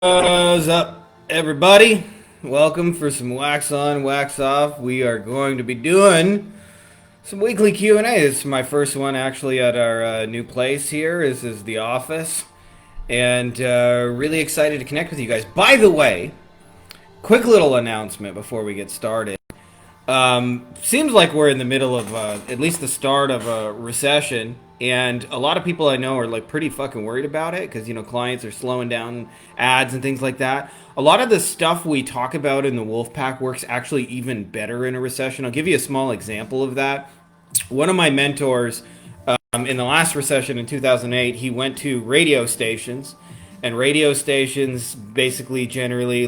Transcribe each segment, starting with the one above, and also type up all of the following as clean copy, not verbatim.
What's up, everybody? Welcome for some wax on, wax off. We are going to be doing some weekly Q&A. This is my first one actually at our new place here. This is the office, and really excited to connect with you guys. By the way, quick little announcement before we get started. Seems like we're in the middle of at least the start of a recession, and a lot of people I know are like pretty fucking worried about it because clients are slowing down ads and things like that. A lot of the stuff we talk about in the Wolfpack works actually even better in a recession. I'll give you a small example of that. One of my mentors in the last recession in 2008, he went to radio stations, and radio stations basically generally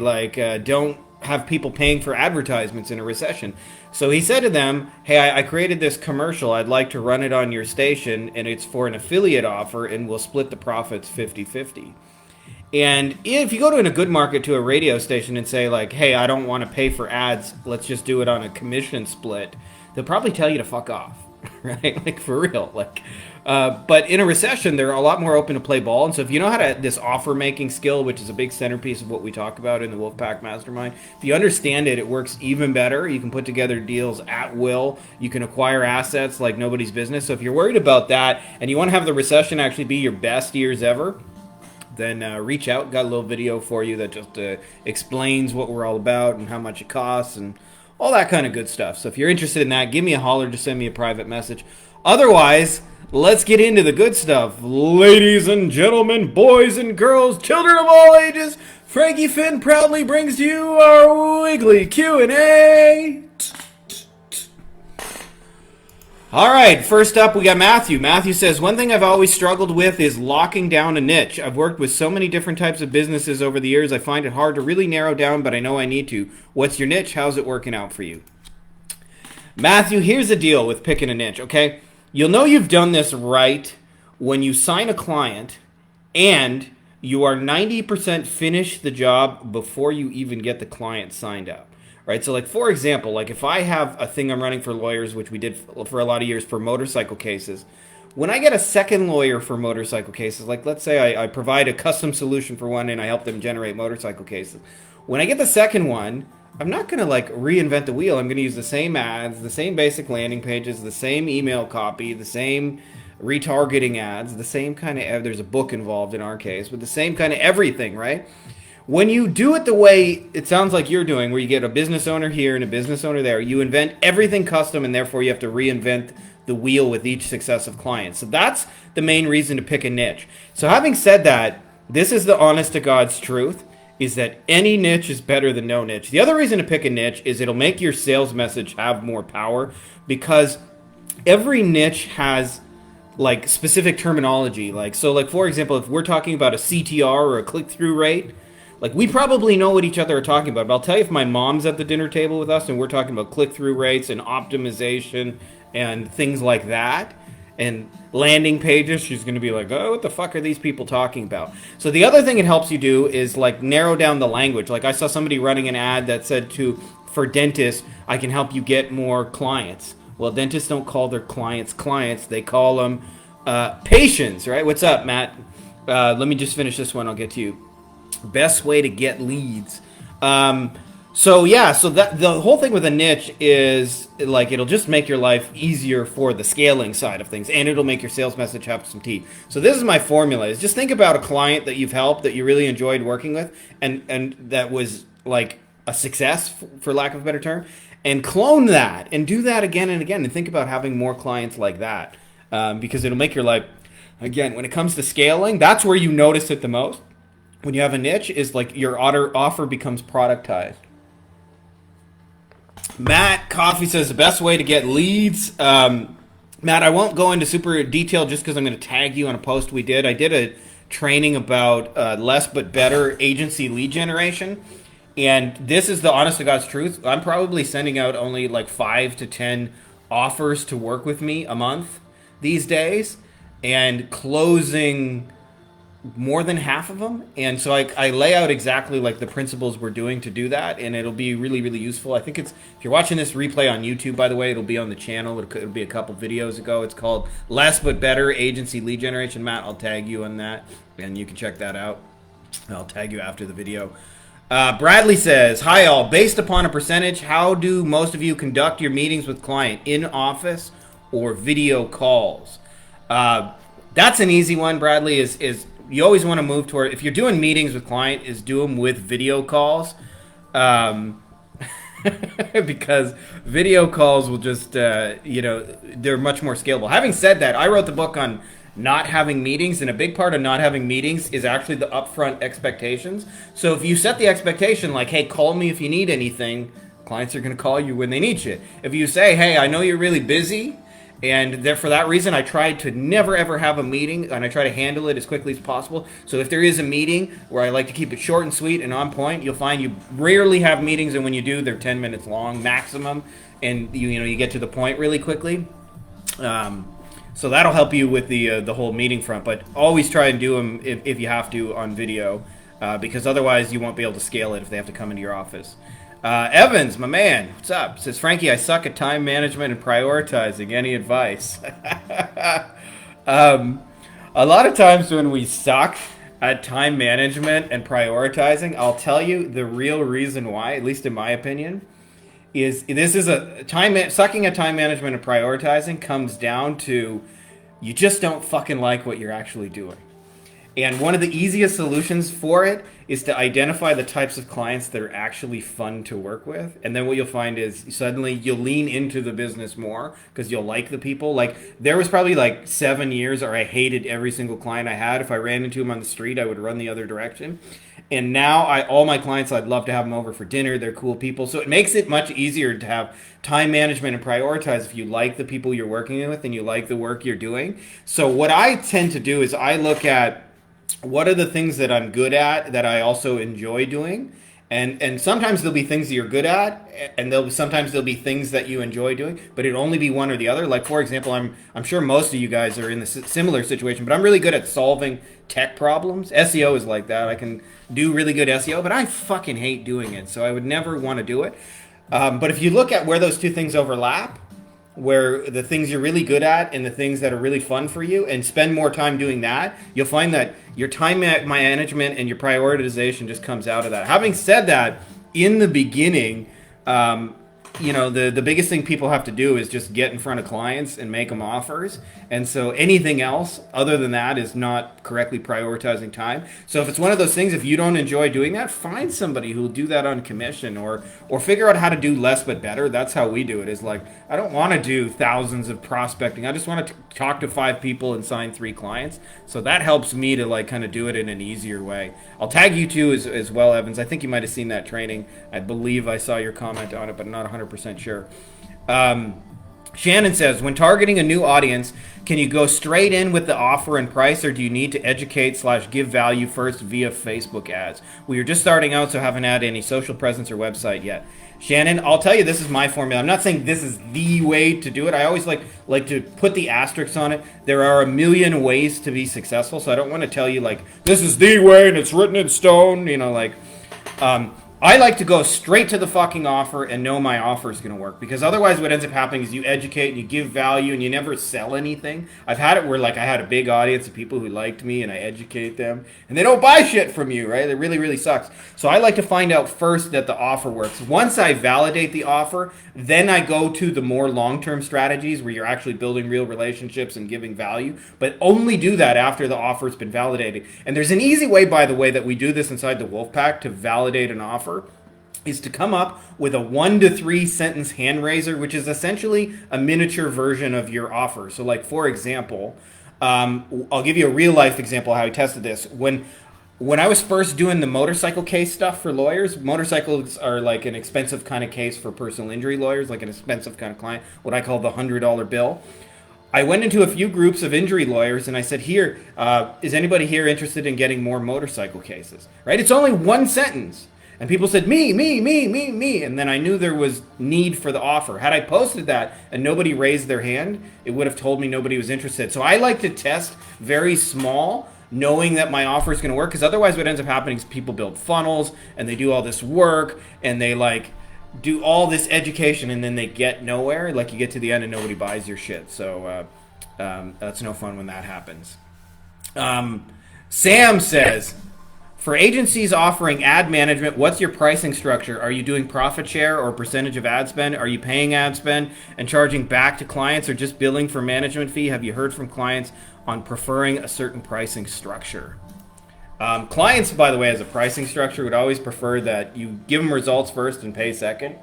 don't have people paying for advertisements in a recession. So he said to them, hey, I created this commercial. I'd like to run it on your station, and it's for an affiliate offer, and we'll split the profits 50-50. And if you go to in a good market to a radio station and say, like, hey, I don't want to pay for ads, let's just do it on a commission split, they'll probably tell you to fuck off, right? Like, for real. But in a recession, they're a lot more open to play ball. And so if you know how to, this offer making skill, which is a big centerpiece of what we talk about in the Wolfpack Mastermind, if you understand it, it works even better. You can put together deals at will. You can acquire assets like nobody's business. So if you're worried about that and you want to have the recession actually be your best years ever, then reach out. Got a little video for you that just explains what we're all about and how much it costs and all that kind of good stuff. So if you're interested in that, give me a holler. Just send me a private message. Otherwise, let's get into the good stuff. Ladies and gentlemen, boys and girls, children of all ages, Frankie Finn proudly brings to you our weekly Q&A. All right, first up, we got Matthew. Matthew says, one thing I've always struggled with is locking down a niche. I've worked with so many different types of businesses over the years, I find it hard to really narrow down, but I know I need to. What's your niche? How's it working out for you? Matthew, here's the deal with picking a niche, okay? You'll know you've done this right when you sign a client and you are 90% finished the job before you even get the client signed up. Right, so like for example, like if I have a thing I'm running for lawyers, which we did for a lot of years for motorcycle cases, when I get a second lawyer for motorcycle cases, like let's say I provide a custom solution for one and I help them generate motorcycle cases. When I get the second one, I'm not going to like reinvent the wheel. I'm going to use the same ads, the same basic landing pages, the same email copy, the same retargeting ads, the same kind of, there's a book involved in our case, but the same kind of everything, right? When you do it the way it sounds like you're doing, where you get a business owner here and a business owner there, you invent everything custom, and therefore you have to reinvent the wheel with each successive client. So that's the main reason to pick a niche. So having said that, this is the honest to God's truth, is that any niche is better than no niche. The other reason to pick a niche is it'll make your sales message have more power, because every niche has like specific terminology. Like for example, if we're talking about a CTR or a click-through rate, like, we probably know what each other are talking about, but I'll tell you, if my mom's at the dinner table with us and we're talking about click-through rates and optimization and things like that and landing pages, she's going to be like, oh, what the fuck are these people talking about? So the other thing it helps you do is, like, narrow down the language. Like, I saw somebody running an ad that said for dentists, I can help you get more clients. Well, dentists don't call their clients clients. They call them patients, right? What's up, Matt? Let me just finish this one. I'll get to you. Best way to get leads. So that the whole thing with a niche is like it'll just make your life easier for the scaling side of things, and it'll make your sales message have some teeth. So this is my formula: is just think about a client that you've helped that you really enjoyed working with, and that was like a success, for lack of a better term, and clone that and do that again and again, and think about having more clients like that, because it'll make your life. Again, when it comes to scaling, that's where you notice it the most. When you have a niche, is like your offer becomes productized. Matt Coffee says the best way to get leads. Matt, I won't go into super detail just because I'm going to tag you on a post we did. I did a training about less but better agency lead generation. And this is the honest to God's truth. I'm probably sending out only like 5 to 10 offers to work with me a month these days, and closing more than half of them. And so I lay out exactly like the principles we're doing to do that, and it'll be really, really useful. I think if you're watching this replay on YouTube, by the way, it'll be on the channel. It'll be a couple videos ago. It's called Less But Better Agency Lead Generation. Matt, I'll tag you on that, and you can check that out. I'll tag you after the video. Bradley says, "Hi all. Based upon a percentage, how do most of you conduct your meetings with client? In office or video calls?" That's an easy one, Bradley. Is you always want to move toward, if you're doing meetings with client, is do them with video calls, because video calls will just they're much more scalable. Having said that, I wrote the book on not having meetings, and a big part of not having meetings is actually the upfront expectations. So if you set the expectation like, hey, call me if you need anything, clients are going to call you when they need you. If you say, hey, I know you're really busy, and for that reason, I try to never ever have a meeting, and I try to handle it as quickly as possible. So if there is a meeting where I like to keep it short and sweet and on point, you'll find you rarely have meetings, and when you do, they're 10 minutes long maximum, and you get to the point really quickly. So that'll help you with the whole meeting front, but always try and do them if you have to on video, because otherwise you won't be able to scale it if they have to come into your office. Evans, my man, what's up? Says, Frankie, I suck at time management and prioritizing. Any advice? A lot of times when we suck at time management and prioritizing, I'll tell you the real reason why, at least in my opinion, is sucking at time management and prioritizing comes down to you just don't fucking like what you're actually doing. And one of the easiest solutions for it is to identify the types of clients that are actually fun to work with. And then what you'll find is suddenly you'll lean into the business more because you'll like the people. Like, there was probably like 7 years where I hated every single client I had. If I ran into them on the street, I would run the other direction. And now all my clients, I'd love to have them over for dinner. They're cool people. So it makes it much easier to have time management and prioritize if you like the people you're working with and you like the work you're doing. So what I tend to do is I look at what are the things that I'm good at that I also enjoy doing. And sometimes there'll be things that you're good at, and sometimes there'll be things that you enjoy doing, but it'll only be one or the other. Like, for example, I'm sure most of you guys are in the similar situation, but I'm really good at solving tech problems. SEO is like that. I can do really good SEO, but I fucking hate doing it, so I would never want to do it. But if you look at where those two things overlap, where the things you're really good at and the things that are really fun for you, and spend more time doing that, you'll find that your time management and your prioritization just comes out of that. Having said that, in the beginning, the biggest thing people have to do is just get in front of clients and make them offers. And so anything else other than that is not correctly prioritizing time. So if it's one of those things, if you don't enjoy doing that, find somebody who will do that on commission, or figure out how to do less but better. That's how we do it. Is like, I don't want to do thousands of prospecting. I just want to talk to 5 people and sign 3 clients. So that helps me to like kind of do it in an easier way. I'll tag you too as well, Evans. I think you might have seen that training. I believe I saw your comment on it, but not 100% sure. Shannon says, when targeting a new audience, can you go straight in with the offer and price, or do you need to educate/give value first via Facebook ads? We are just starting out, so haven't had any social presence or website yet. Shannon, I'll tell you, this is my formula. I'm not saying this is the way to do it. I always like to put the asterisks on it. There are a million ways to be successful, so I don't want to tell you like this is the way and it's written in stone. I like to go straight to the fucking offer and know my offer is going to work, because otherwise what ends up happening is you educate and you give value and you never sell anything. I've had it where like I had a big audience of people who liked me and I educate them and they don't buy shit from you, right? It really, really sucks. So I like to find out first that the offer works. Once I validate the offer, then I go to the more long-term strategies where you're actually building real relationships and giving value, but only do that after the offer's been validated. And there's an easy way, by the way, that we do this inside the Wolfpack to validate an offer, is to come up with a 1 to 3 sentence hand raiser, which is essentially a miniature version of your offer. So like, for example, I'll give you a real life example of how I tested this. When I was first doing the motorcycle case stuff for lawyers, motorcycles are like an expensive kind of case for personal injury lawyers, like an expensive kind of client, what I call the $100 bill. I went into a few groups of injury lawyers and I said, here, is anybody here interested in getting more motorcycle cases? Right? It's only 1 sentence. And people said, me. And then I knew there was need for the offer. Had I posted that and nobody raised their hand, it would have told me nobody was interested. So I like to test very small, knowing that my offer is going to work. Because otherwise what ends up happening is people build funnels and they do all this work and they like do all this education and then they get nowhere. Like, you get to the end and nobody buys your shit. So that's no fun when that happens. Sam says, For agencies offering ad management, what's your pricing structure? Are you doing profit share or percentage of ad spend? Are you paying ad spend and charging back to clients, or just billing for management fee? Have you heard from clients on preferring a certain pricing structure? Clients, by the way, as a pricing structure, would always prefer that you give them results first and pay second.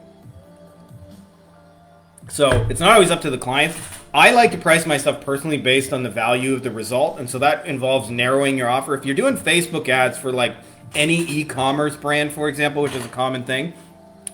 So it's not always up to the client. I like to price my stuff personally based on the value of the result, and so that involves narrowing your offer. If you're doing Facebook ads for like any e-commerce brand, for example, which is a common thing,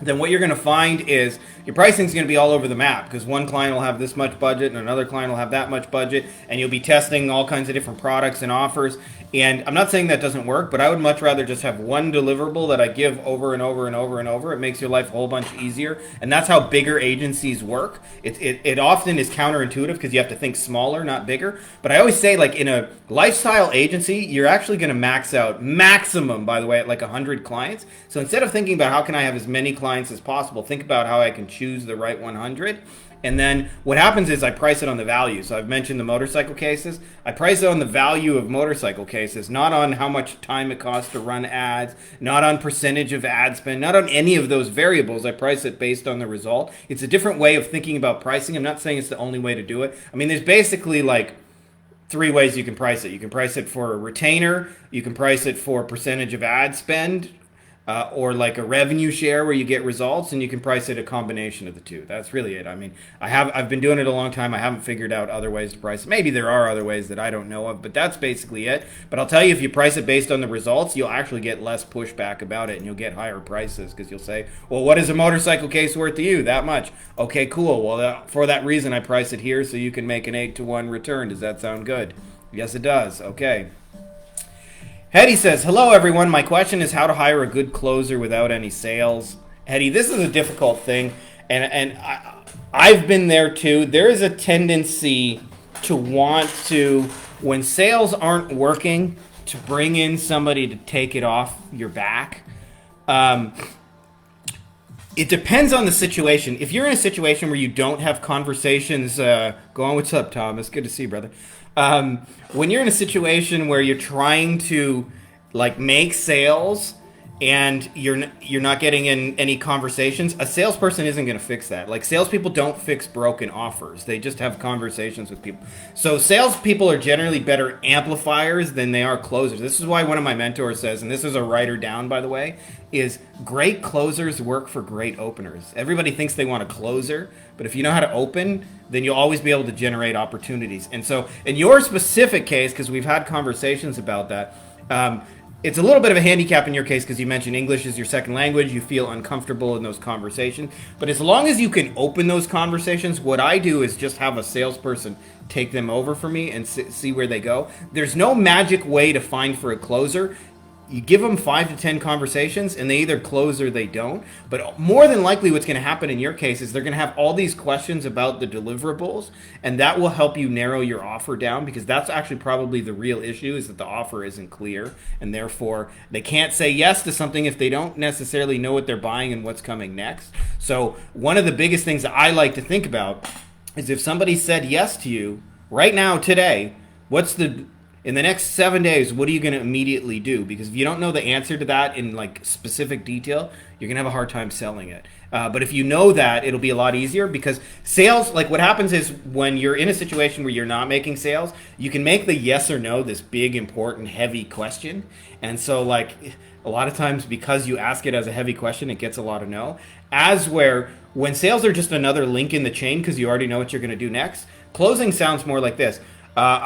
then what you're going to find is your pricing is going to be all over the map, because one client will have this much budget and another client will have that much budget, and you'll be testing all kinds of different products and offers. And I'm not saying that doesn't work, but I would much rather just have one deliverable that I give over and over and over and over. It makes your life a whole bunch easier, and that's how bigger agencies work. It often is counterintuitive because you have to think smaller, not bigger. But I always say, like, in a lifestyle agency, you're actually going to max out, maximum, by the way, at like 100 clients. So instead of thinking about how can I have as many clients as possible, think about how I can choose the right 100. And then what happens is I price it on the value. So I've mentioned the motorcycle cases. I price it on the value of motorcycle cases, not on how much time it costs to run ads, not on percentage of ad spend, not on any of those variables. I price it based on the result. It's a different way of thinking about pricing. I'm not saying it's the only way to do it. I mean, there's basically like 3 ways you can price it. You can price it for a retainer. You can price it for percentage of ad spend, or like a revenue share where you get results, and you can price it a combination of the two. That's really it. I mean, I've been doing it a long time. I haven't figured out other ways to price it. Maybe there are other ways that I don't know of, but that's basically it. But I'll tell you, if you price it based on the results, you'll actually get less pushback about it, and you'll get higher prices, because you'll say, well, what is a motorcycle case worth to you? That much. Okay, cool. Well, for that reason, I price it here so you can make an 8-to-1 return. Does that sound good? Yes, it does. Okay. Hetty says, hello everyone. My question is how to hire a good closer without any sales. Hetty, this is a difficult thing, and I've been there too. There is a tendency to want to, when sales aren't working, to bring in somebody to take it off your back. It depends on the situation. If you're in a situation where you don't have conversations, go on, what's up, Thomas? Good to see you, brother. When you're in a situation where you're trying to like make sales and you're not getting in any conversations, a salesperson isn't going to fix that. Like, salespeople don't fix broken offers. They just have conversations with people. So salespeople are generally better amplifiers than they are closers. This is why one of my mentors says, and this is a writer down, by the way, is great closers work for great openers. Everybody thinks they want a closer, but if you know how to open, then you'll always be able to generate opportunities. And so in your specific case, because we've had conversations about that, it's a little bit of a handicap in your case because you mentioned English is your second language. You feel uncomfortable in those conversations. But as long as you can open those conversations, what I do is just have a salesperson take them over for me and see where they go. There's no magic way to find for a closer. You give them 5 to 10 conversations, and they either close or they don't. But more than likely what's going to happen in your case is they're going to have all these questions about the deliverables, and that will help you narrow your offer down, because that's actually probably the real issue, is that the offer isn't clear, and therefore they can't say yes to something if they don't necessarily know what they're buying and what's coming next. So one of the biggest things that I like to think about is if somebody said yes to you right now, today, in the next 7 days, what are you going to immediately do? Because if you don't know the answer to that in like specific detail, you're going to have a hard time selling it. But if you know that, it'll be a lot easier, because sales, like what happens is when you're in a situation where you're not making sales, you can make the yes or no this big, important, heavy question. And so like a lot of times, because you ask it as a heavy question, it gets a lot of no. As where when sales are just another link in the chain because you already know what you're going to do next, closing sounds more like this.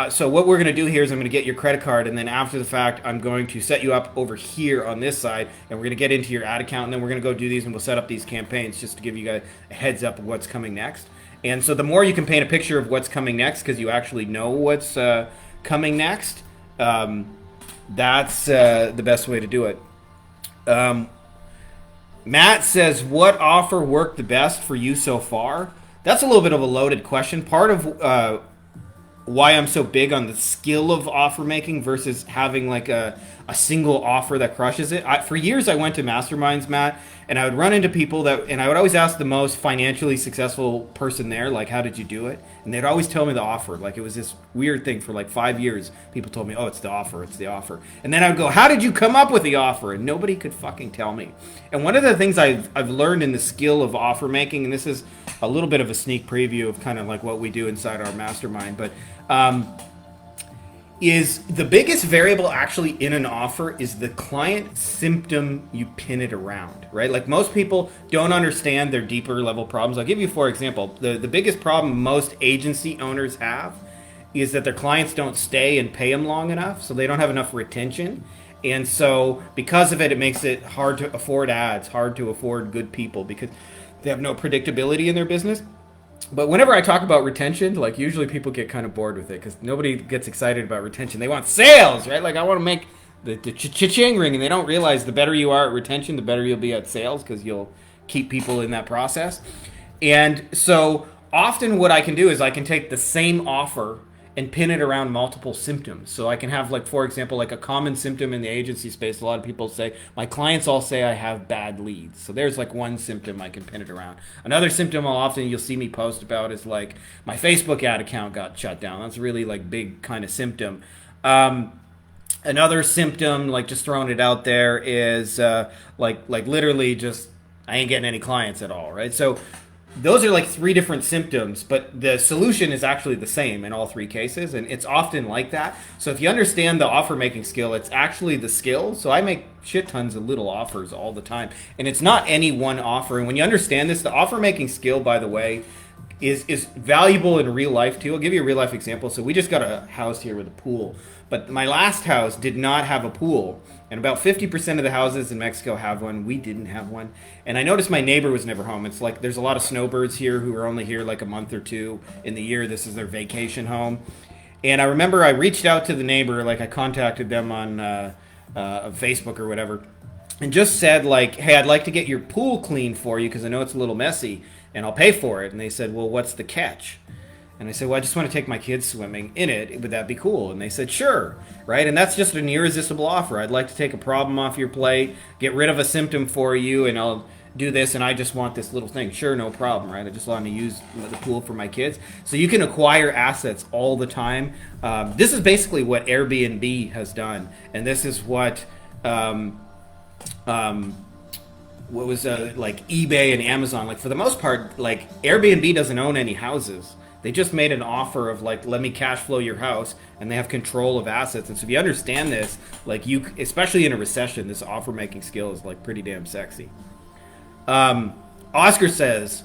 So what we're going to do here is I'm going to get your credit card, and then after the fact, I'm going to set you up over here on this side, and we're going to get into your ad account, and then we're going to go do these, and we'll set up these campaigns just to give you guys a heads up of what's coming next. And so the more you can paint a picture of what's coming next, because you actually know what's coming next, that's the best way to do it. Matt says, what offer worked the best for you so far? That's a little bit of a loaded question. Part of why I'm so big on the skill of offer making versus having like a a single offer that crushes it. For years, I went to masterminds, Matt, and I would run into people and I would always ask the most financially successful person there, like, how did you do it? And they'd always tell me the offer. Like, it was this weird thing for like 5 years. People told me, oh, it's the offer, it's the offer. And then I would go, how did you come up with the offer? And nobody could fucking tell me. And one of the things I've learned in the skill of offer making, and this is a little bit of a sneak preview of kind of like what we do inside our mastermind, but is the biggest variable actually in an offer is the client symptom you pin it around, right? Like most people don't understand their deeper level problems. I'll give you, for example, the biggest problem most agency owners have is that their clients don't stay and pay them long enough, so they don't have enough retention. And so because of it, it makes it hard to afford ads, hard to afford good people because they have no predictability in their business. But whenever I talk about retention, like usually people get kind of bored with it because nobody gets excited about retention. They want sales, right? Like I want to make the cha-ching ring, and they don't realize the better you are at retention, the better you'll be at sales because you'll keep people in that process. And so often what I can do is I can take the same offer and pin it around multiple symptoms. So I can have, like, for example, like a common symptom in the agency space. A lot of people say, my clients all say I have bad leads. So there's like one symptom I can pin it around. Another symptom you'll see me post about is like my Facebook ad account got shut down. That's a really like big kind of symptom. Another symptom, like just throwing it out there, is like literally just I ain't getting any clients at all, right? So those are like three different symptoms, but the solution is actually the same in all three cases, and it's often like that. So if you understand the offer making skill, it's actually the skill. So I make shit tons of little offers all the time, and it's not any one offer. And when you understand this, the offer making skill, by the way, is valuable in real life too. I'll give you a real life example. So we just got a house here with a pool, but my last house did not have a pool. And about 50% of the houses in Mexico have one. We didn't have one. And I noticed my neighbor was never home. It's like there's a lot of snowbirds here who are only here like a month or two in the year. This is their vacation home. And I remember I reached out to the neighbor, like I contacted them on Facebook or whatever, and just said like, hey, I'd like to get your pool cleaned for you because I know it's a little messy and I'll pay for it. And they said, well, what's the catch? And I said, well, I just want to take my kids swimming in it. Would that be cool? And they said, sure, right? And that's just an irresistible offer. I'd like to take a problem off your plate, get rid of a symptom for you, and I'll do this, and I just want this little thing. Sure, no problem, right? I just want to use the pool for my kids. So you can acquire assets all the time. This is basically what Airbnb has done, and this is what was like eBay and Amazon. Like for the most part, like Airbnb doesn't own any houses. They just made an offer of like, let me cash flow your house, and they have control of assets. And so if you understand this, like you, especially in a recession, this offer making skill is like pretty damn sexy. Oscar says,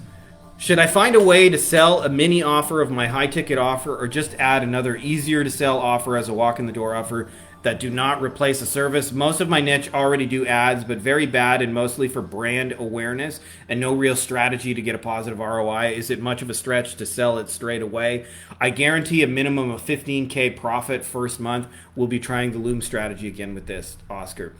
should I find a way to sell a mini offer of my high ticket offer, or just add another easier to sell offer as a walk in the door offer that do not replace a service? Most of my niche already do ads, but very bad and mostly for brand awareness and no real strategy to get a positive ROI. Is it much of a stretch to sell it straight away? I guarantee a minimum of $15,000 profit first month. We'll be trying the Loom strategy again with this, Oscar.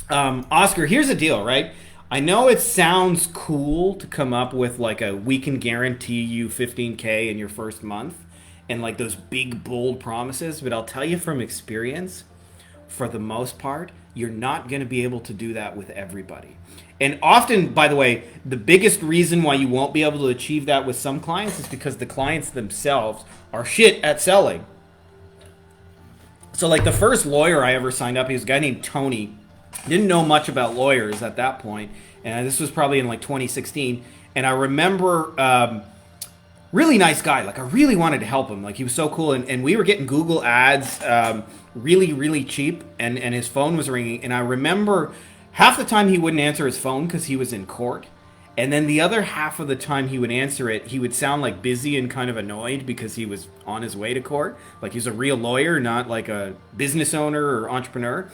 Oscar, here's the deal, right? I know it sounds cool to come up with like we can guarantee you $15,000 in your first month and like those big bold promises, but I'll tell you from experience, for the most part, you're not going to be able to do that with everybody. And often, by the way, the biggest reason why you won't be able to achieve that with some clients is because the clients themselves are shit at selling. So like the first lawyer I ever signed up, he was a guy named Tony. Didn't know much about lawyers at that point, and this was probably in like 2016. And I remember really nice guy. Like I really wanted to help him. Like he was so cool, and we were getting Google ads really, really cheap, and his phone was ringing. And I remember half the time he wouldn't answer his phone because he was in court, and then the other half of the time he would answer it, he would sound like busy and kind of annoyed because he was on his way to court. Like he's a real lawyer, not like a business owner or entrepreneur.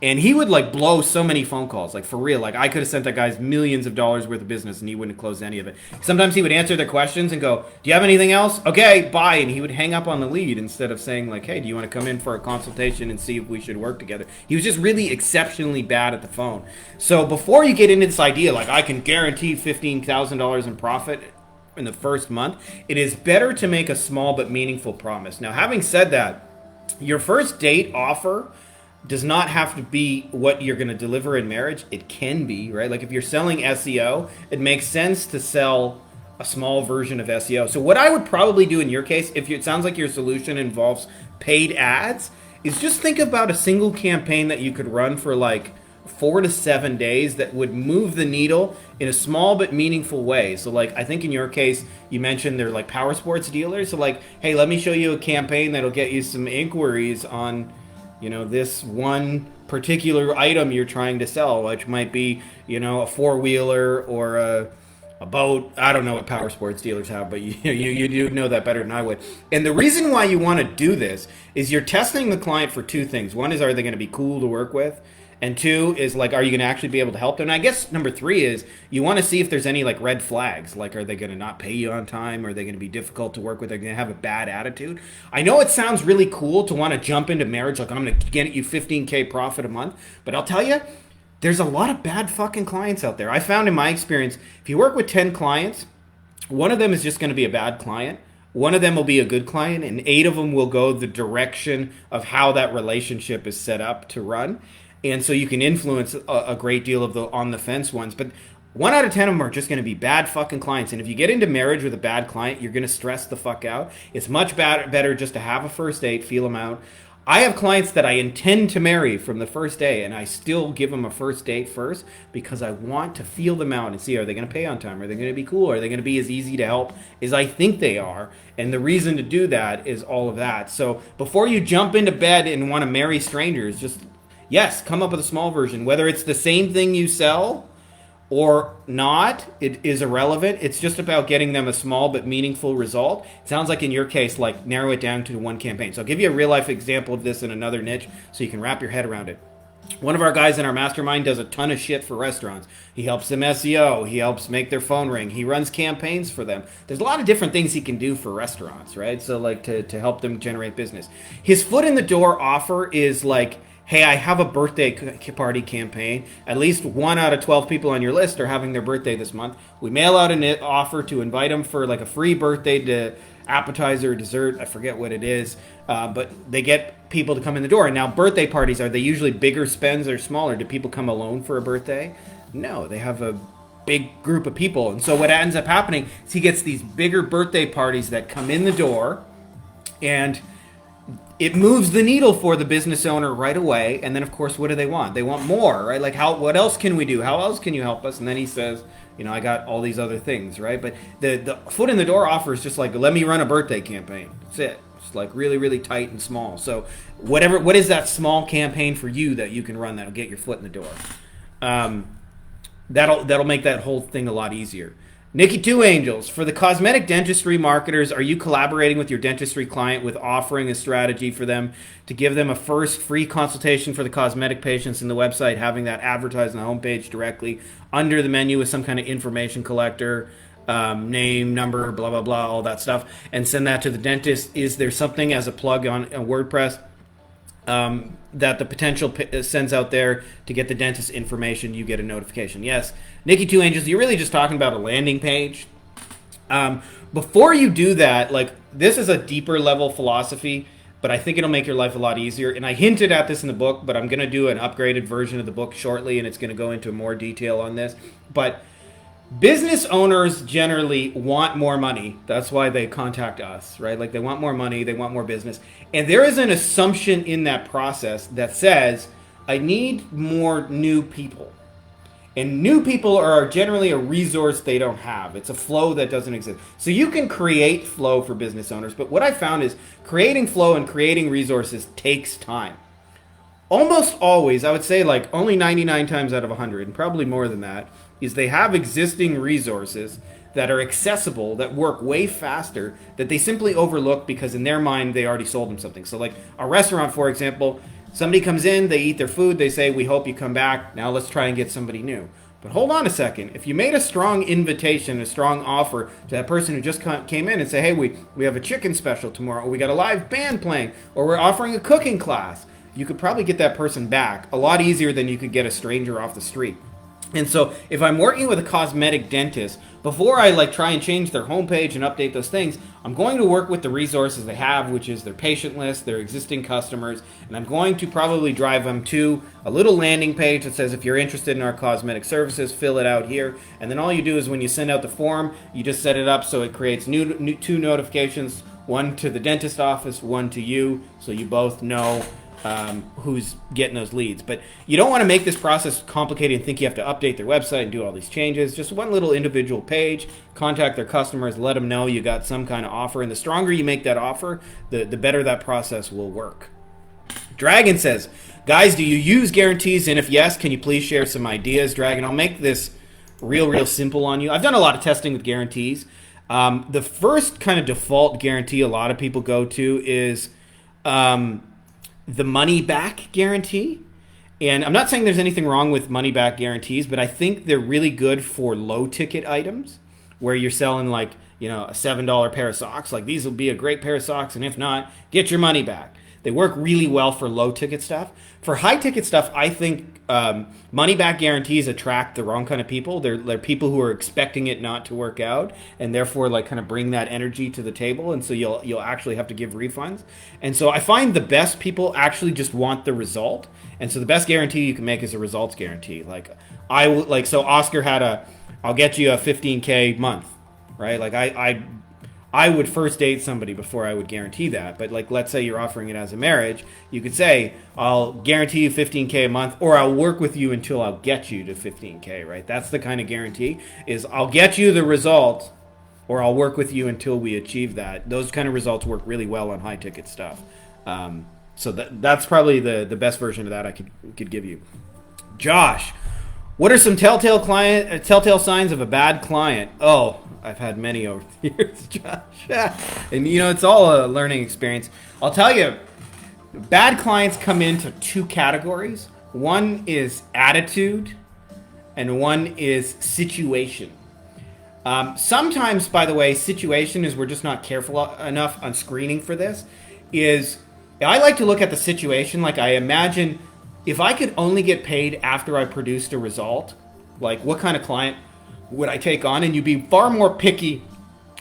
And he would like blow so many phone calls, like for real. Like I could have sent that guy's millions of dollars worth of business and he wouldn't close any of it. Sometimes he would answer their questions and go, do you have anything else? Okay, bye. And he would hang up on the lead instead of saying like, hey, do you want to come in for a consultation and see if we should work together? He was just really exceptionally bad at the phone. So before you get into this idea, like I can guarantee $15,000 in profit in the first month, it is better to make a small but meaningful promise. Now, having said that, your first date offer does not have to be what you're going to deliver in marriage. It can be, right? Like if you're selling SEO, it makes sense to sell a small version of SEO. So what I would probably do in your case, if it sounds like your solution involves paid ads, is just think about a single campaign that you could run for like 4 to 7 days that would move the needle in a small but meaningful way. So like I think in your case you mentioned they're like power sports dealers. So like, hey, let me show you a campaign that'll get you some inquiries on, you know, this one particular item you're trying to sell, which might be, you know, a four-wheeler or a boat. I don't know what power sports dealers have, but you know that better than I would. And the reason why you want to do this is you're testing the client for two things. One is, are they going to be cool to work with? And two is like, are you going to actually be able to help them? And I guess number three is you want to see if there's any like red flags. Like, are they going to not pay you on time? Are they going to be difficult to work with? Are they going to have a bad attitude? I know it sounds really cool to want to jump into marriage. Like, I'm going to get you 15K profit a month. But I'll tell you, there's a lot of bad fucking clients out there. I found in my experience, if you work with 10 clients, one of them is just going to be a bad client. One of them will be a good client, and 8 of them will go the direction of how that relationship is set up to run. And so you can influence a great deal of the on the fence ones. But 1 out of 10 of them are just going to be bad fucking clients. And if you get into marriage with a bad client, you're going to stress the fuck out. It's much better just to have a first date, feel them out. I have clients that I intend to marry from the first day, and I still give them a first date first because I want to feel them out and see, are they going to pay on time? Are they going to be cool? Are they going to be as easy to help as I think they are? And the reason to do that is all of that. So before you jump into bed and want to marry strangers, just, yes, come up with a small version. Whether it's the same thing you sell or not, it is irrelevant. It's just about getting them a small but meaningful result. It sounds like in your case, like narrow it down to one campaign. So I'll give you a real life example of this in another niche so you can wrap your head around it. One of our guys in our mastermind does a ton of shit for restaurants. He helps them SEO. He helps make their phone ring. He runs campaigns for them. There's a lot of different things he can do for restaurants, right? So like to help them generate business. His foot in the door offer is like, hey, I have a birthday party campaign. At least 1 out of 12 people on your list are having their birthday this month. We mail out an offer to invite them for like a free birthday to appetizer or dessert. I forget what it is. But they get people to come in the door. And now birthday parties, are they usually bigger spends or smaller? Do people come alone for a birthday? No, they have a big group of people. And so what ends up happening is he gets these bigger birthday parties that come in the door, and it moves the needle for the business owner right away. And then, of course, what do they want? They want more, right? Like, what else can we do? How else can you help us? And then he says, you know, I got all these other things, right? But the foot in the door offer is just like, let me run a birthday campaign. That's it. It's like really, really tight and small. So what is that small campaign for you that you can run that'll get your foot in the door? That'll make that whole thing a lot easier. Nikki Two Angels, for the cosmetic dentistry marketers, are you collaborating with your dentistry client with offering a strategy for them to give them a first free consultation for the cosmetic patients in the website, having that advertised on the homepage directly under the menu with some kind of information collector, name, number, blah, blah, blah, all that stuff, and send that to the dentist? Is there something as a plug on WordPress that the potential sends out there to get the dentist information? You get a notification. Yes. Nikki Two Angels, you're really just talking about a landing page. Before you do that, like, this is a deeper level philosophy, but I think it'll make your life a lot easier. And I hinted at this in the book, but I'm going to do an upgraded version of the book shortly, and it's going to go into more detail on this. But business owners generally want more money. That's why they contact us, right? Like, they want more money, they want more business. And there is an assumption in that process that says, I need more new people. And new people are generally a resource they don't have. It's a flow that doesn't exist. So you can create flow for business owners, but what I found is creating flow and creating resources takes time. Almost always, I would say like only 99 times out of 100, and probably more than that, is they have existing resources that are accessible, that work way faster, that they simply overlook because in their mind they already sold them something. So like a restaurant, for example, somebody comes in, they eat their food, they say, we hope you come back, now let's try and get somebody new. But hold on a second. If you made a strong invitation, a strong offer to that person who just came in and say, hey, we have a chicken special tomorrow, or we got a live band playing, or we're offering a cooking class, you could probably get that person back a lot easier than you could get a stranger off the street. And so if I'm working with a cosmetic dentist, before I like try and change their homepage and update those things, I'm going to work with the resources they have, which is their patient list, their existing customers, and I'm going to probably drive them to a little landing page that says, if you're interested in our cosmetic services, fill it out here. And then all you do is when you send out the form, you just set it up so it creates new 2 notifications, one to the dentist office, one to you, so you both know who's getting those leads. But you don't want to make this process complicated and think you have to update their website and do all these changes. Just one little individual page, contact their customers, let them know you got some kind of offer. And the stronger you make that offer, the better that process will work. Dragon says, guys, do you use guarantees? And if yes, can you please share some ideas? Dragon, I'll make this real simple on you. I've done a lot of testing with guarantees. The first kind of default guarantee a lot of people go to is the money back guarantee. And I'm not saying there's anything wrong with money back guarantees, but I think they're really good for low ticket items where you're selling like, a $7 pair of socks. Like, these will be a great pair of socks, and if not, get your money back. They work really well for low ticket stuff. For high ticket stuff, I think money back guarantees attract the wrong kind of people. They're people who are expecting it not to work out, and therefore like kind of bring that energy to the table. And so you'll actually have to give refunds. And so I find the best people actually just want the result. And so the best guarantee you can make is a results guarantee. So Oscar had I'll get you a 15K month, right? Like I would first date somebody before I would guarantee that. But like, let's say you're offering it as a marriage, you could say, I'll guarantee you 15K a month, or I'll work with you until I'll get you to 15K, right? That's the kind of guarantee, is I'll get you the result, or I'll work with you until we achieve that. Those kind of results work really well on high ticket stuff. So that's probably the best version of that I could give you. Josh, what are some telltale signs of a bad client? Oh, I've had many over the years, Josh. And it's all a learning experience. I'll tell you, bad clients come into 2 categories. One is attitude, and one is situation. Sometimes, by the way, situation is we're just not careful enough on screening for this. I like to look at the situation. Like, I imagine if I could only get paid after I produced a result, like what kind of client would I take on? And you'd be far more picky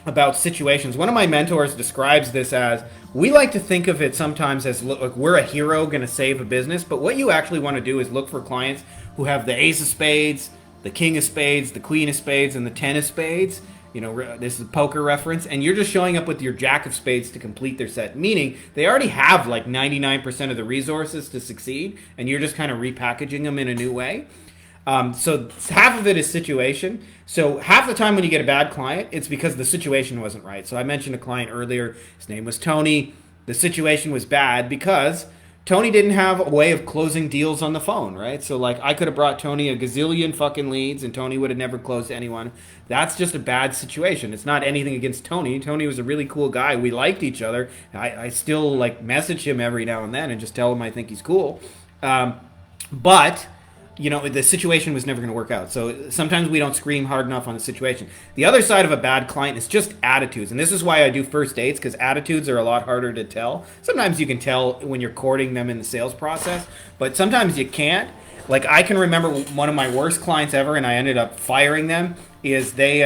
about situations. One of my mentors describes this as, we like to think of it sometimes as like we're a hero going to save a business, but what you actually want to do is look for clients who have the ace of spades, the king of spades, the queen of spades, and the 10 of spades. This is a poker reference, and you're just showing up with your jack of spades to complete their set, meaning they already have like 99% of the resources to succeed, and you're just kind of repackaging them in a new way. So half of it is situation. So half the time when you get a bad client, it's because the situation wasn't right. So I mentioned a client earlier. His name was Tony. The situation was bad because Tony didn't have a way of closing deals on the phone, right? So like, I could have brought Tony a gazillion fucking leads and Tony would have never closed anyone. That's just a bad situation. It's not anything against Tony. Tony was a really cool guy. We liked each other. I still like message him every now and then and just tell him I think he's cool. But the situation was never going to work out. So sometimes we don't scream hard enough on the situation. The other side of a bad client is just attitudes. And this is why I do first dates, because attitudes are a lot harder to tell. Sometimes you can tell when you're courting them in the sales process, but sometimes you can't. Like, I can remember one of my worst clients ever, and I ended up firing them, is they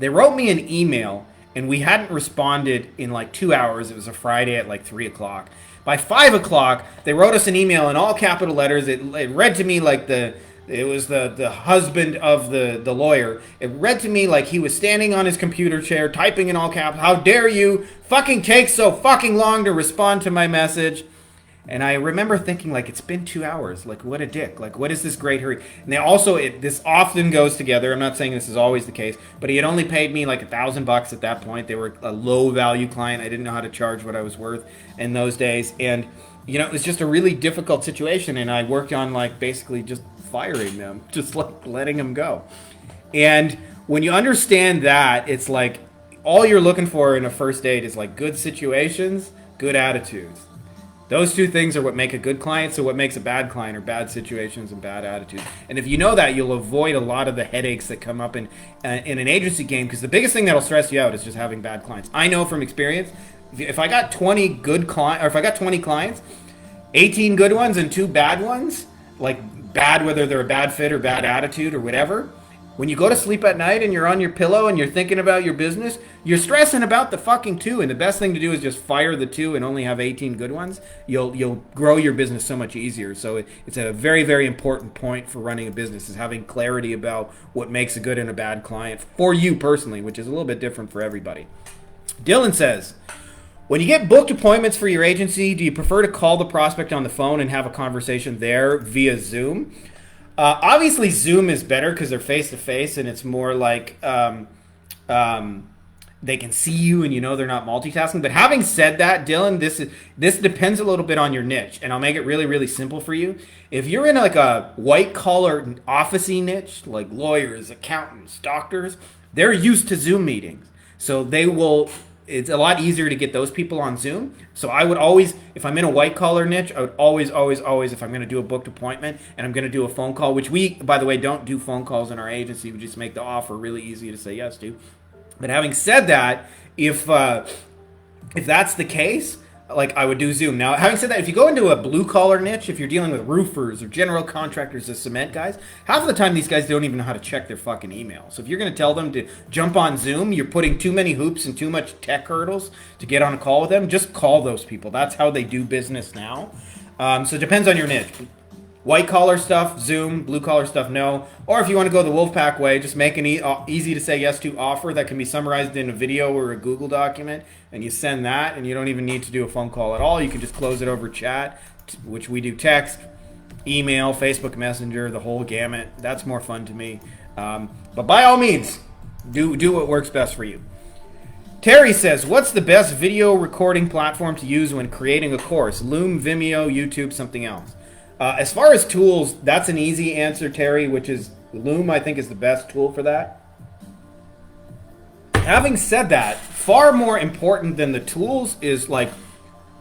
wrote me an email, and we hadn't responded in like 2 hours. It was a Friday at like 3 o'clock. By 5 o'clock, they wrote us an email in all capital letters. It read to me like it was the husband of the lawyer. It read to me like he was standing on his computer chair, typing in all caps, "How dare you fucking take so fucking long to respond to my message?" And I remember thinking, like, it's been 2 hours. Like, what a dick. Like, what is this great hurry? And they also, this often goes together. I'm not saying this is always the case, but he had only paid me like $1,000 at that point. They were a low value client. I didn't know how to charge what I was worth in those days. And, it was just a really difficult situation. And I worked on like basically just firing them, just like letting them go. And when you understand that, it's like all you're looking for in a first date is like good situations, good attitudes. Those 2 things are what make a good client. So what makes a bad client are bad situations and bad attitudes. And if you know that, you'll avoid a lot of the headaches that come up in an agency game, because the biggest thing that'll stress you out is just having bad clients. I know from experience, if I got 20 good clients, or if I got 20 clients, 18 good ones and 2 bad ones, like bad, whether they're a bad fit or bad attitude or whatever, when you go to sleep at night and you're on your pillow and you're thinking about your business, you're stressing about the fucking 2. And the best thing to do is just fire the 2 and only have 18 good ones. You'll grow your business so much easier. So it's a very, very important point for running a business, is having clarity about what makes a good and a bad client for you personally, which is a little bit different for everybody. Dylan says, when you get booked appointments for your agency, do you prefer to call the prospect on the phone and have a conversation there via Zoom? Obviously, Zoom is better because they're face-to-face, and it's more like they can see you and they're not multitasking. But having said that, Dylan, this depends a little bit on your niche, and I'll make it really, really simple for you. If you're in like a white-collar office-y niche, like lawyers, accountants, doctors, they're used to Zoom meetings. So it's a lot easier to get those people on Zoom. So I would always, if I'm in a white collar niche, I would always, if I'm going to do a booked appointment and I'm going to do a phone call, which we, by the way, don't do phone calls in our agency. We just make the offer really easy to say yes to. But having said that, if that's the case, like I would do Zoom. Now, having said that, if you go into a blue collar niche, if you're dealing with roofers or general contractors or cement guys, half of the time these guys don't even know how to check their fucking email. So if you're going to tell them to jump on Zoom, you're putting too many hoops and too much tech hurdles to get on a call with them. Just call those people. That's how they do business now. So it depends on your niche. White collar stuff, Zoom. Blue collar stuff, no. Or if you want to go the Wolfpack way, just make an easy to say yes to offer that can be summarized in a video or a Google document, and you send that, and you don't even need to do a phone call at all. You can just close it over chat, which we do text, email, Facebook Messenger, the whole gamut. That's more fun to me. But by all means, do what works best for you. Terry says, what's the best video recording platform to use when creating a course? Loom, Vimeo, YouTube, something else? As far as tools, that's an easy answer, Terry, which is Loom, I think, is the best tool for that. Having said that, far more important than the tools is like,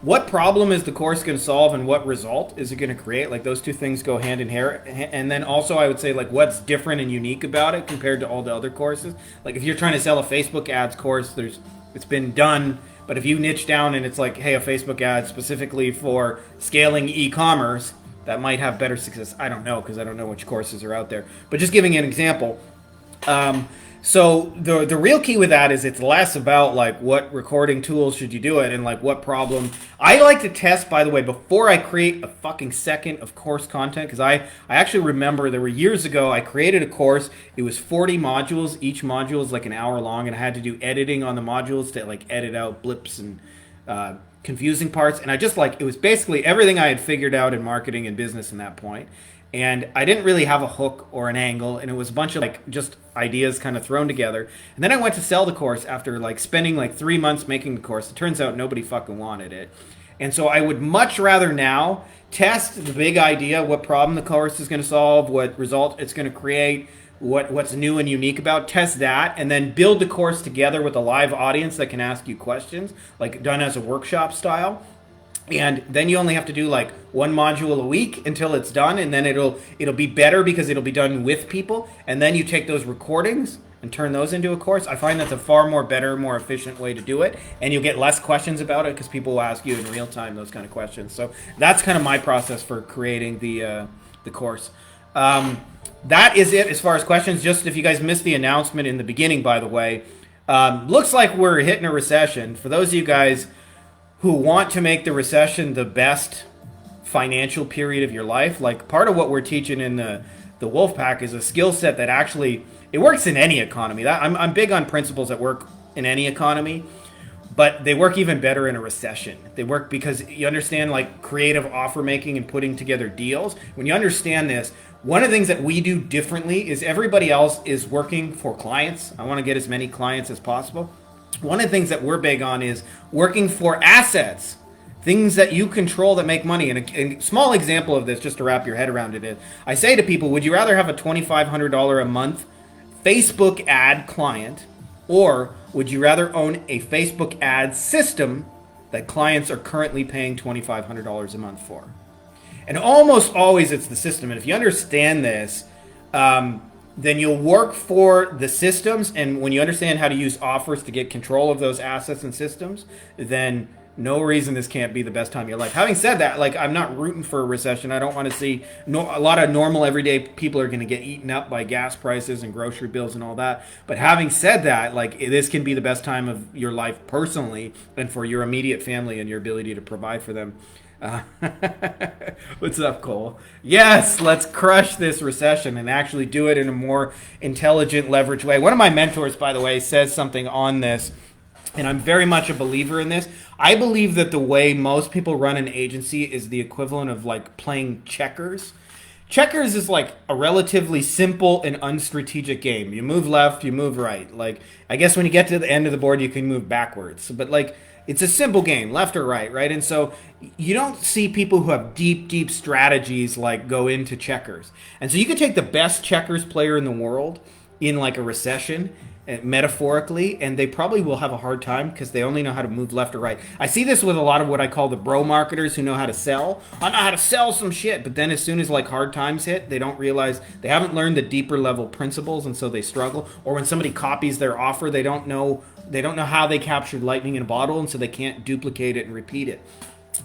what problem is the course going to solve and what result is it going to create? Like, those two things go hand in hand. And then also I would say, like, what's different and unique about it compared to all the other courses? Like, if you're trying to sell a Facebook ads course, it's been done. But if you niche down and it's like, hey, a Facebook ad specifically for scaling e-commerce, that might have better success. I don't know, because I don't know which courses are out there. But just giving an example. So the real key with that is it's less about like what recording tools should you do it and like what problem. I like to test, by the way, before I create a fucking second of course content, because I actually remember there were years ago I created a course. It was 40 modules. Each module is like an hour long, and I had to do editing on the modules to like edit out blips and confusing parts. And I just it was basically everything I had figured out in marketing and business in that point. And I didn't really have a hook or an angle, and it was a bunch of like just ideas kind of thrown together. And then I went to sell the course after like spending like 3 months making the course. It turns out nobody fucking wanted it. And so I would much rather now test the big idea, what problem the course is going to solve, what result it's going to create, what's new and unique about, test that, and then build the course together with a live audience that can ask you questions, like done as a workshop style. And then you only have to do like one module a week until it's done, and then it'll be better because it'll be done with people. And then you take those recordings and turn those into a course. I find that's a far more better, more efficient way to do it, and you'll get less questions about it because people will ask you in real time those kind of questions. So that's kind of my process for creating the course. That is it as far as questions. Just if you guys missed the announcement in the beginning, by the way, looks like we're hitting a recession. For those of you guys who want to make the recession the best financial period of your life, like part of what we're teaching in the Wolfpack is a skill set that actually, it works in any economy. I'm big on principles that work in any economy, but they work even better in a recession. They work because you understand like creative offer making and putting together deals. When you understand this, one of the things that we do differently is everybody else is working for clients. I want to get as many clients as possible. One of the things that we're big on is working for assets, things that you control that make money. And a small example of this, just to wrap your head around it, is I say to people, would you rather have a $2,500 a month Facebook ad client, or would you rather own a Facebook ad system that clients are currently paying $2,500 a month for? And almost always it's the system. And if you understand this, then you'll work for the systems. And when you understand how to use offers to get control of those assets and systems, then no reason this can't be the best time of your life. Having said that, like, I'm not rooting for a recession. I don't want to see a lot of normal everyday people are going to get eaten up by gas prices and grocery bills and all that. But having said that, like, this can be the best time of your life personally and for your immediate family and your ability to provide for them. Uh, what's up, Cole? Yes, let's crush this recession and actually do it in a more intelligent, leveraged way. One of my mentors, by the way, says something on this, and I'm very much a believer in this. I believe that the way most people run an agency is the equivalent of like playing checkers. Checkers is like a relatively simple and unstrategic game. You move left, you move right. Like, I guess when you get to the end of the board, you can move backwards. But like, it's a simple game, left or right, right? And so you don't see people who have deep, deep strategies like go into checkers. And so you could take the best checkers player in the world in like a recession, metaphorically, and they probably will have a hard time because they only know how to move left or right. I see this with a lot of what I call the bro marketers who know how to sell. I know how to sell some shit, but then as soon as like hard times hit, they don't realize they haven't learned the deeper level principles, and so they struggle. Or when somebody copies their offer, they don't know how they captured lightning in a bottle, and so they can't duplicate it and repeat it.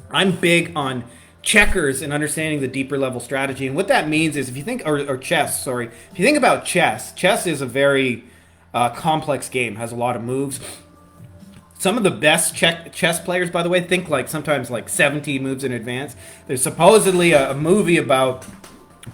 I'm big on checkers and understanding the deeper level strategy, and what that means is if you think or chess, sorry, if you think about chess is a very complex game, has a lot of moves. Some of the best chess players, by the way, think like sometimes like 17 moves in advance. There's supposedly a movie about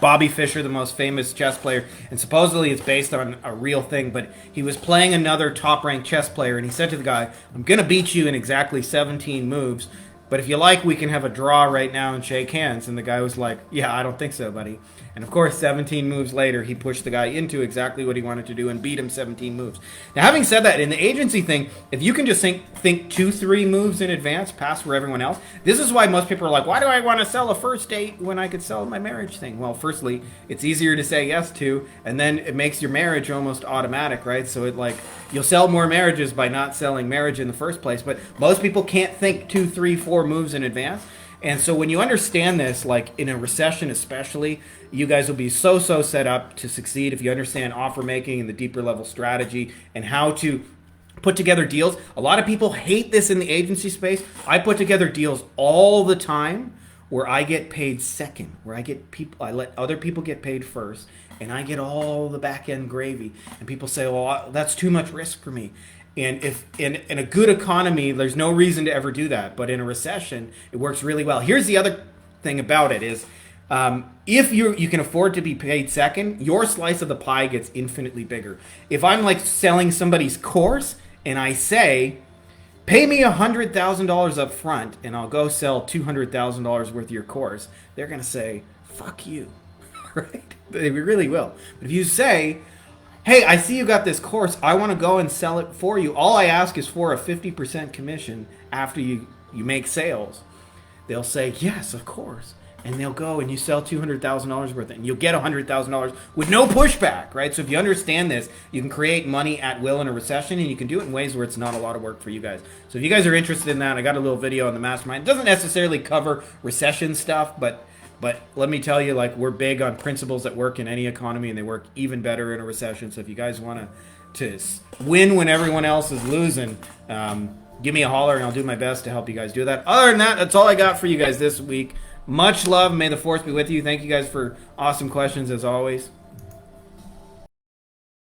Bobby Fischer, the most famous chess player, and supposedly it's based on a real thing, but he was playing another top-ranked chess player, and he said to the guy, I'm going to beat you in exactly 17 moves, but if you like, we can have a draw right now and shake hands. And the guy was like, yeah, I don't think so, buddy. And of course, 17 moves later, he pushed the guy into exactly what he wanted to do and beat him 17 moves. Now, having said that, in the agency thing, if you can just think 2-3 moves in advance, past where everyone else, this is why most people are like, why do I want to sell a first date when I could sell my marriage thing? Well, firstly, it's easier to say yes to, and then it makes your marriage almost automatic, right? So it like, you'll sell more marriages by not selling marriage in the first place, but most people can't think 2, 3, 4 moves in advance. And so when you understand this, like in a recession especially, you guys will be so set up to succeed if you understand offer making and the deeper level strategy and how to put together deals. A lot of people hate this in the agency space. I put together deals all the time where I get paid second, where I let other people get paid first, and I get all the back end gravy. And people say, well, that's too much risk for me. And if in a good economy, there's no reason to ever do that. But in a recession, it works really well. Here's the other thing about it is, if you can afford to be paid second, your slice of the pie gets infinitely bigger. If I'm like selling somebody's course and I say, pay me $100,000 up front and I'll go sell $200,000 worth of your course, they're going to say, fuck you, right? They really will. But if you say, hey, I see you got this course. I want to go and sell it for you. All I ask is for a 50% commission after you make sales. They'll say, yes, of course. And they'll go and you sell $200,000 worth, and you'll get $100,000 with no pushback, right? So if you understand this, you can create money at will in a recession, and you can do it in ways where it's not a lot of work for you guys. So if you guys are interested in that, I got a little video on the mastermind. It doesn't necessarily cover recession stuff, but let me tell you, like, we're big on principles that work in any economy, and they work even better in a recession. So if you guys want to win when everyone else is losing, give me a holler, and I'll do my best to help you guys do that. Other than that, that's all I got for you guys this week. Much love. May the force be with you. Thank you guys for awesome questions as always.